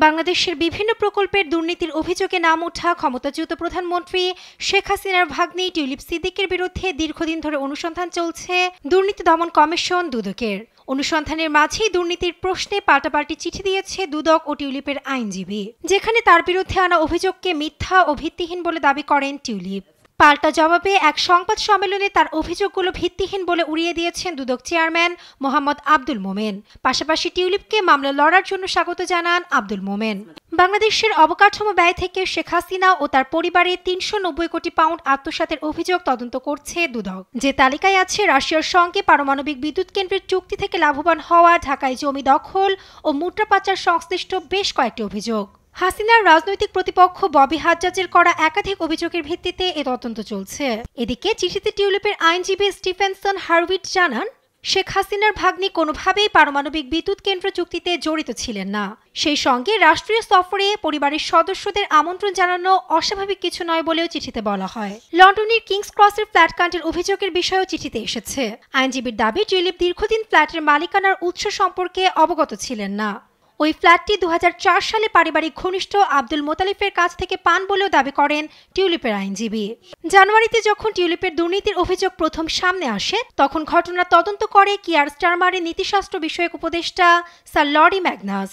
বাংলাদেশের বিভিন্ন প্রকল্পের দুর্নীতির অভিযোগে নাম ওঠা ক্ষমতাচ্যুত প্রধানমন্ত্রী শেখ হাসিনার ভাগ্নি টিউলিপ সিদ্দিকের বিরুদ্ধে দীর্ঘদিন ধরে অনুসন্ধান চলছে দুর্নীতি দমন কমিশন দুদকের। অনুসন্ধানের মাঝেই দুর্নীতির প্রশ্নে পাল্টাপাল্টি চিঠি দিয়েছে দুদক ও টিউলিপের আইনজীবী, যেখানে তার বিরুদ্ধে আনা অভিযোগকে মিথ্যা ও ভিত্তিহীন বলে দাবি করেন টিউলিপ। পাল্টা জবাবে এক সংবাদ সম্মেলনে তার অভিযোগগুলো ভিত্তিহীন বলে উড়িয়ে দিয়েছেন দুদক চেয়ারম্যান মোহাম্মদ আব্দুল মোমেন। পাশাপাশি টিউলিপকে মামলা লড়ার জন্য স্বাগত জানান আব্দুল মোমেন। বাংলাদেশের অবকাঠামো ব্যয় থেকে শেখ হাসিনা ও তার পরিবারের ৩৯০ কোটি পাউন্ড আত্মসাতের অভিযোগ তদন্ত করছে দুদক, যে তালিকায় আছে রাশিয়ার সঙ্গে পারমাণবিক বিদ্যুৎ কেন্দ্রের চুক্তি থেকে লাভবান হওয়া, ঢাকায় জমি দখল ও মুদ্রা পাচার সংশ্লিষ্ট বেশ কয়েকটি অভিযোগ। হাসিনার রাজনৈতিক প্রতিপক্ষ ববি হাজ্জাজের করা একাধিক অভিযোগের ভিত্তিতে এ তদন্ত চলছে। এদিকে চিঠিতে টিউলিপের আইনজীবী স্টিফেনসন হারউইট জানান, শেখ হাসিনার ভাগ্নি কোনোভাবেই পারমাণবিক বিদ্যুৎ কেন্দ্র চুক্তিতে জড়িত ছিলেন না। সেই সঙ্গে রাষ্ট্রীয় সফরে পরিবারের সদস্যদের আমন্ত্রণ জানানো অস্বাভাবিক কিছু নয় বলেও চিঠিতে বলা হয়। লন্ডনের কিংস ক্রসের ফ্ল্যাটকাণ্ডের অভিযোগের বিষয়েও চিঠিতে এসেছে। আইনজীবীর দাবি, টিউলিপ দীর্ঘদিন ফ্ল্যাটের মালিকানার উৎস সম্পর্কে অবগত ছিলেন না। ওই ফ্ল্যাটটি ২০০৪ সালে পারিবারিক ঘনিষ্ঠ আব্দুল মোতালিফের কাছ থেকে পান বলেও দাবি করেন টিউলিপের আইনজীবী। জানুয়ারিতে যখন টিউলিপের দুর্নীতির অভিযোগ প্রথম সামনে আসে, তখন ঘটনা তদন্ত করে কিয়ার স্টারমারের নীতিশাস্ত্র বিষয়ক উপদেষ্টা স্যার লরি ম্যাগনাস।